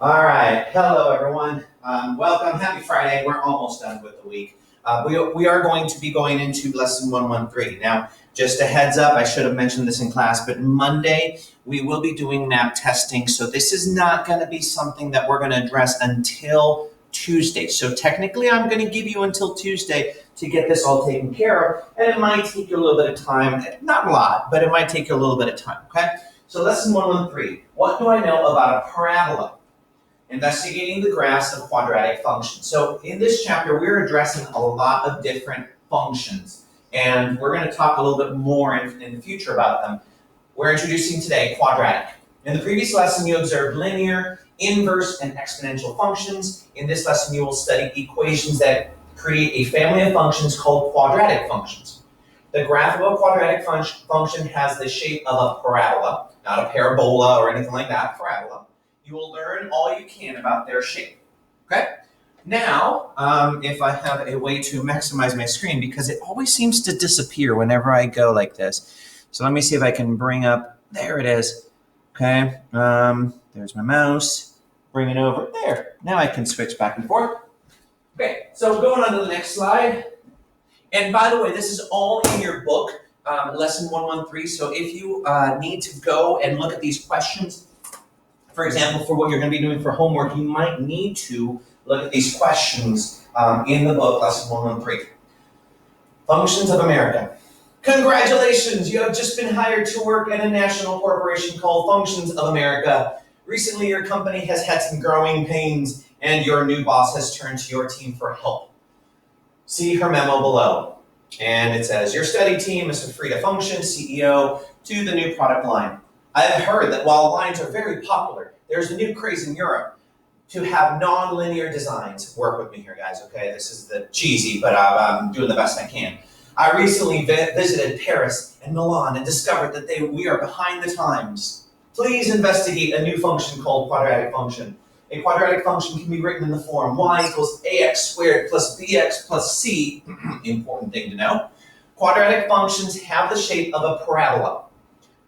All right. Hello, everyone. Welcome. Happy Friday. We're almost done with the week. We are going to be going into lesson 113. Now, just a heads up, I should have mentioned this in class, but Monday we will be doing map testing. So this is not going to be something that we're going to address until Tuesday. So technically, I'm going to give you until Tuesday to get this all taken care of. And it might take you a little bit of time. Not a lot, but it might take you a little bit of time. Okay? So lesson 113. What do I know about a parabola? Investigating the graphs of quadratic functions. So in this chapter, we're addressing a lot of different functions, and we're going to talk a little bit more in the future about them. We're introducing today quadratic. In the previous lesson, you observed linear, inverse, and exponential functions. In this lesson, you will study equations that create a family of functions called quadratic functions. The graph of a quadratic function has the shape of a parabola, not a parabola or anything like that, parabola. You will learn all you can about their shape. Okay? Now, if I have a way to maximize my screen, because it always seems to disappear whenever I go like this. So let me see if I can bring up, there it is. Okay, there's my mouse. Bring it over there. Now I can switch back and forth. Okay, so going on to the next slide. And by the way, this is all in your book, lesson 113. So if you need to go and look at these questions, for example, for what you're going to be doing for homework, you might need to look at these questions in the book, lesson 113. Functions of America. Congratulations, you have just been hired to work at a national corporation called Functions of America. Recently, your company has had some growing pains, and your new boss has turned to your team for help. See her memo below. And it says, your study team is to Frida Function, CEO, to the new product line. I have heard that while lines are very popular, there's a new craze in Europe to have non-linear designs. Work with me here, guys, okay? This is the cheesy, but I'm doing the best I can. I recently visited Paris and Milan and discovered that we are behind the times. Please investigate a new function called quadratic function. A quadratic function can be written in the form y equals ax squared plus bx plus c, important thing to know. Quadratic functions have the shape of a parabola.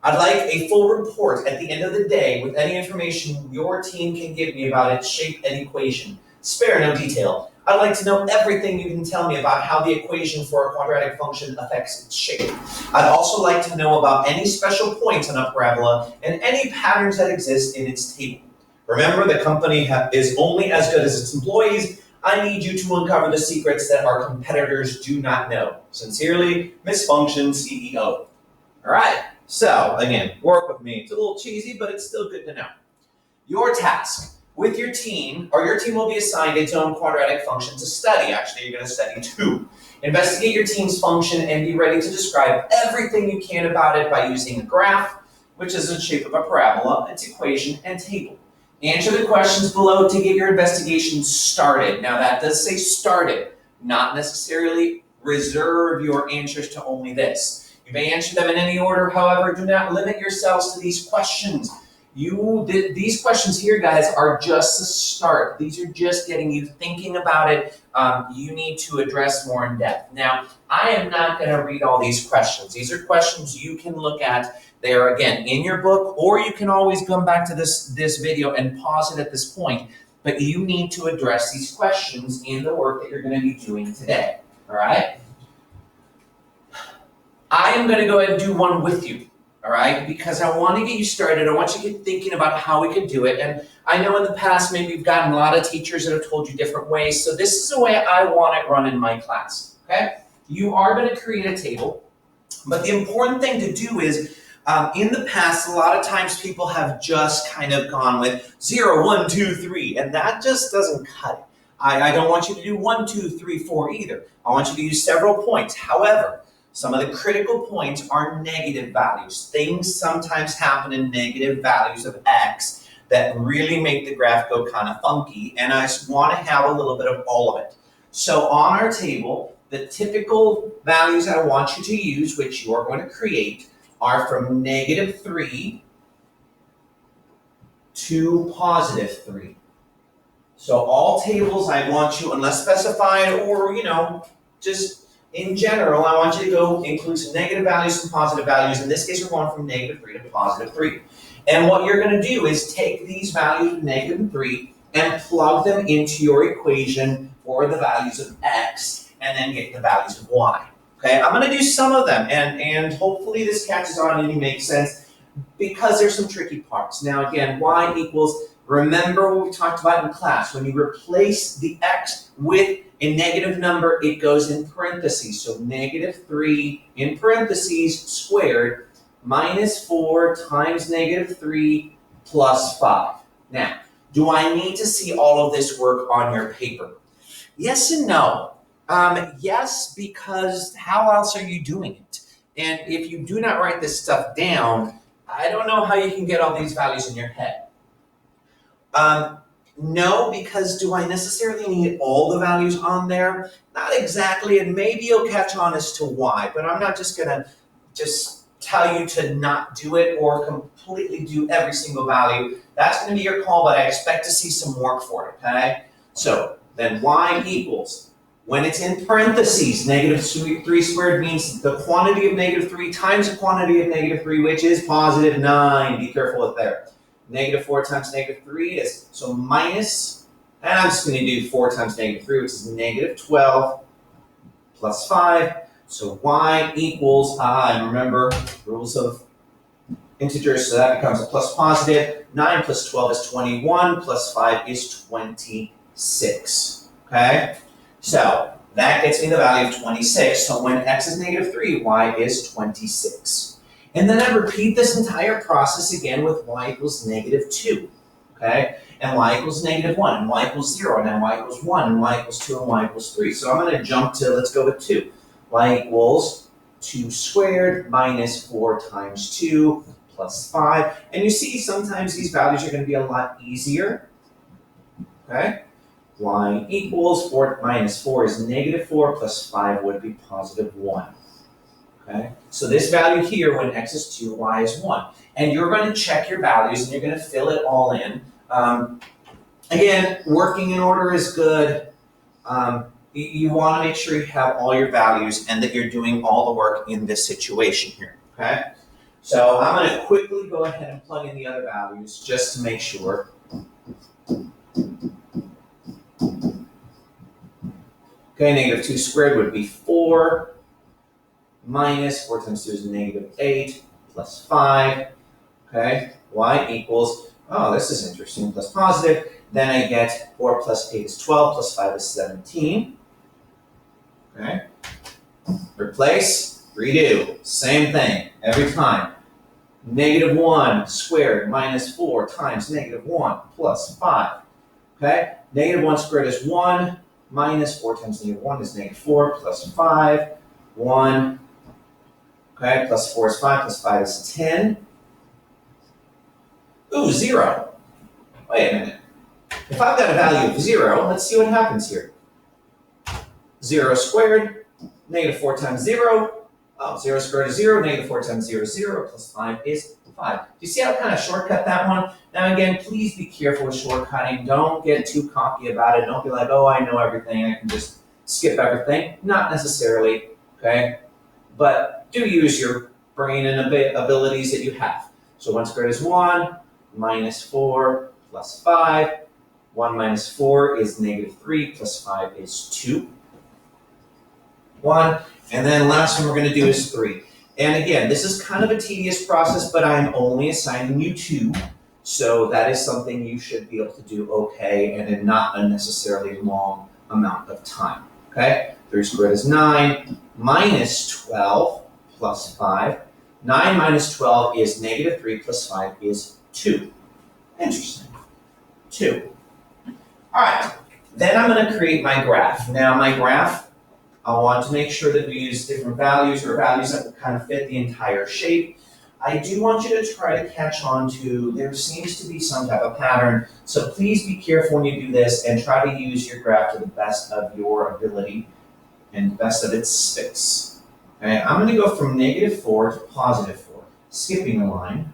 I'd like a full report at the end of the day with any information your team can give me about its shape and equation. Spare no detail. I'd like to know everything you can tell me about how the equation for a quadratic function affects its shape. I'd also like to know about any special points on a parabola and any patterns that exist in its table. Remember, the company is only as good as its employees. I need you to uncover the secrets that our competitors do not know. Sincerely, Miss Function CEO. All right. So, again, work with me. It's a little cheesy, but it's still good to know. Your task with your team, or your team will be assigned its own quadratic function to study. Actually, you're going to study two. Investigate your team's function and be ready to describe everything you can about it by using a graph, which is the shape of a parabola, its equation, and table. Answer the questions below to get your investigation started. Now, that does say started, not necessarily reserve your answers to only this. You may answer them in any order, however, do not limit yourselves to these questions. These questions here, guys, are just a start. These are just getting you thinking about it. You need to address more in depth. Now, I am not going to read all these questions. These are questions you can look at. They are, again, in your book, or you can always come back to this video and pause it at this point. But you need to address these questions in the work that you're going to be doing today. All right? I am going to go ahead and do one with you, all right? Because I want to get you started. I want you to get thinking about how we can do it. And I know in the past, maybe you've gotten a lot of teachers that have told you different ways. So this is the way I want it run in my class, okay? You are going to create a table. But the important thing to do is, in the past, a lot of times people have just kind of gone with 0, 1, 2, 3, and that just doesn't cut it. I don't want you to do 1, 2, 3, 4 either. I want you to use several points. However, some of the critical points are negative values. Things sometimes happen in negative values of x that really make the graph go kind of funky, and I want to have a little bit of all of it. So on our table, the typical values that I want you to use, which you are going to create, are from -3 to +3. So all tables I want you, unless specified or, just in general, I want you to go include some negative values, some positive values. In this case, we're going from -3 to +3. And what you're going to do is take these values of negative and 3 and plug them into your equation for the values of x, and then get the values of y. Okay, I'm going to do some of them, and hopefully this catches on and it makes sense, because there's some tricky parts. Now again, y equals, remember what we talked about in class, when you replace the x with a negative number, it goes in parentheses. So negative 3 in parentheses squared minus 4 times negative 3 plus 5. Now, do I need to see all of this work on your paper? Yes and no. Yes, because how else are you doing it? And if you do not write this stuff down, I don't know how you can get all these values in your head. No, because do I necessarily need all the values on there? Not exactly, and maybe you'll catch on as to why, but I'm not just gonna tell you to not do it or completely do every single value. That's gonna be your call, but I expect to see some work for it, okay? So then y equals, when it's in parentheses, negative 3 squared means the quantity of negative 3 times the quantity of negative 3, which is positive 9. Be careful with there. Negative 4 times negative 3 is, so minus, and I'm just going to do 4 times negative 3, which is negative 12 plus 5. So y equals, and remember, rules of integers, so that becomes a plus positive. 9 plus 12 is 21, plus 5 is 26. Okay? So that gets me the value of 26. So when x is negative 3, y is 26. And then I repeat this entire process again with y equals negative 2, okay? And y equals negative 1, and y equals 0, and then y equals 1, and y equals 2, and y equals 3. So I'm going to jump to, let's go with 2. Y equals 2 squared minus 4 times 2 plus 5. And you see sometimes these values are going to be a lot easier, okay? Y equals 4 minus 4 is negative 4 plus 5 would be positive 1. Okay? So this value here, when x is 2, y is 1. And you're going to check your values and you're going to fill it all in. Again, working in order is good. You want to make sure you have all your values and that you're doing all the work in this situation here. Okay? So I'm going to quickly go ahead and plug in the other values just to make sure. Okay, negative 2 squared would be 4. Minus 4 times 2 is negative 8, plus 5, okay? Y equals, oh, this is interesting, plus positive. Then I get 4 plus 8 is 12, plus 5 is 17. Okay? Replace, redo, same thing, every time. Negative 1 squared minus 4 times negative 1 plus 5. Okay? Negative 1 squared is 1, minus 4 times negative 1 is negative 4, plus 5, 1. Okay, plus 4 is 5, plus 5 is 10. Ooh, 0. Wait a minute. If I've got a value of 0, let's see what happens here. 0 squared, negative 4 times 0. Oh, 0 squared is 0, negative 4 times 0 is 0, plus 5 is 5. Do you see how I kind of shortcut that one? Now again, please be careful with shortcutting. Don't get too cocky about it. Don't be like, oh, I know everything. I can just skip everything. Not necessarily, okay? But do use your brain and abilities that you have. So 1 squared is 1, minus 4, plus 5. 1 minus 4 is negative 3, plus 5 is 2. 1, and then last one we're going to do is 3. And again, this is kind of a tedious process, but I'm only assigning you 2. So that is something you should be able to do okay and in not a necessarily long amount of time. Okay? 3 squared is 9, minus 12. Plus 5. 9 minus 12 is negative 3 plus 5 is 2. Interesting. 2. All right. Then I'm going to create my graph. Now my graph, I want to make sure that we use different values or values that will kind of fit the entire shape. I do want you to try to catch on to, there seems to be some type of pattern. So please be careful when you do this and try to use your graph to the best of your ability and best of its space. Okay, I'm going to go from negative 4 to positive 4, skipping a line.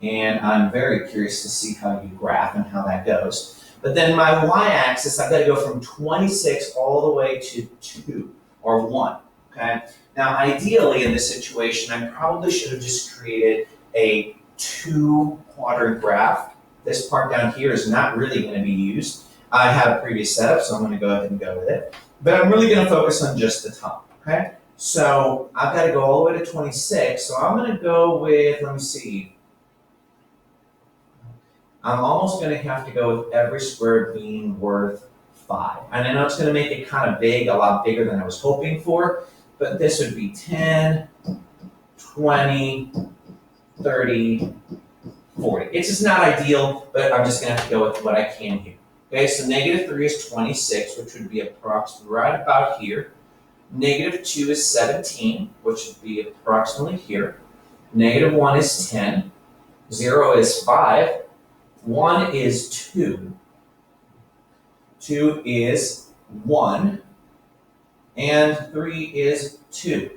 And I'm very curious to see how you graph and how that goes. But then my y-axis, I've got to go from 26 all the way to 2, or 1. Okay? Now, ideally in this situation, I probably should have just created a 2-quadrant graph. This part down here is not really going to be used. I have a previous setup, so I'm going to go ahead and go with it. But I'm really going to focus on just the top, okay? So I've got to go all the way to 26, so I'm going to go with, let me see. I'm almost going to have to go with every square being worth 5. And I know it's going to make it kind of big, a lot bigger than I was hoping for, but this would be 10, 20, 30, 40. It's just not ideal, but I'm just going to have to go with what I can here. Okay, so -3 is 26, which would be approximately right about here. -2 is 17, which would be approximately here. -1 is 10. 0 is 5. 1 is 2. 2 is 1. And 3 is 2.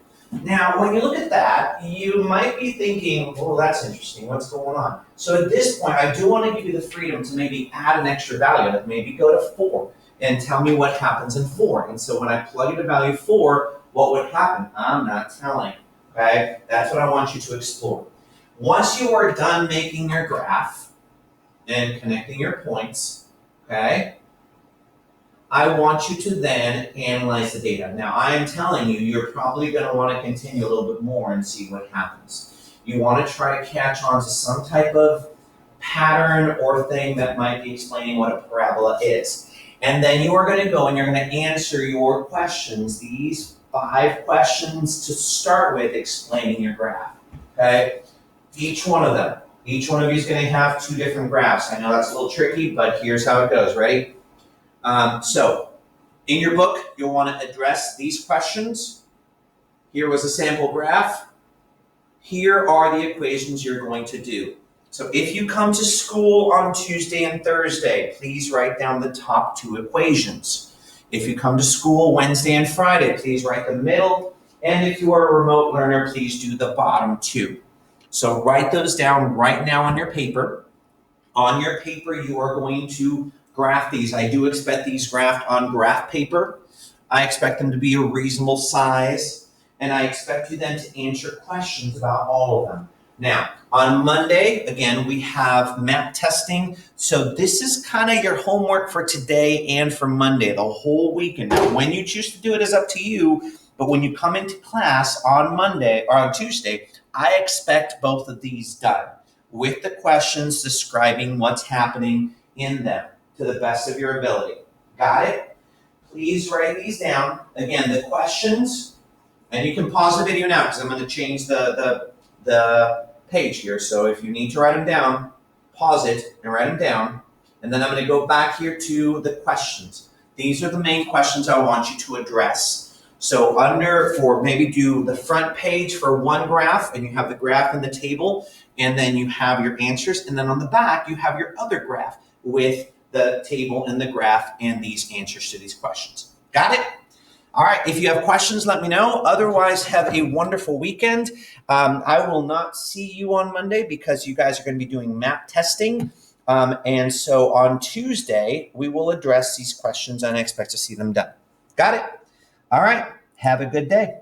Now, when you look at that, you might be thinking, oh, that's interesting. What's going on? So at this point, I do want to give you the freedom to maybe add an extra value, like maybe go to 4 and tell me what happens in 4. And so when I plug in the value 4, what would happen? I'm not telling. Okay? That's what I want you to explore. Once you are done making your graph and connecting your points, okay, I want you to then analyze the data. Now, I am telling you, you're probably going to want to continue a little bit more and see what happens. You want to try to catch on to some type of pattern or thing that might be explaining what a parabola is. And then you are going to go and you're going to answer your questions, these 5 questions to start with explaining your graph. Okay? Each one of them. Each one of you is going to have 2 different graphs. I know that's a little tricky, but here's how it goes. Ready? So, in your book, you'll want to address these questions. Here was a sample graph. Here are the equations you're going to do. So if you come to school on Tuesday and Thursday, please write down the top 2 equations. If you come to school Wednesday and Friday, please write the middle. And if you are a remote learner, please do the bottom 2. So write those down right now on your paper. On your paper, you are going to graph these. I do expect these graphed on graph paper. I expect them to be a reasonable size, and I expect you then to answer questions about all of them. Now, on Monday, again, we have map testing. So this is kind of your homework for today and for Monday, the whole weekend. Now, when you choose to do it is up to you, but when you come into class on Monday or on Tuesday, I expect both of these done with the questions describing what's happening in them to the best of your ability. Got it? Please write these down. Again, the questions, and you can pause the video now because I'm going to change the page here. So if you need to write them down, pause it and write them down. And then I'm going to go back here to the questions. These are the main questions I want you to address. So maybe do the front page for one graph, and you have the graph in the table, and then you have your answers. And then on the back, you have your other graph with the table and the graph and these answers to these questions. Got it? All right, if you have questions, let me know. Otherwise, have a wonderful weekend. I will not see you on Monday because you guys are going to be doing map testing. And so on Tuesday, we will address these questions and I expect to see them done. Got it? All right, have a good day.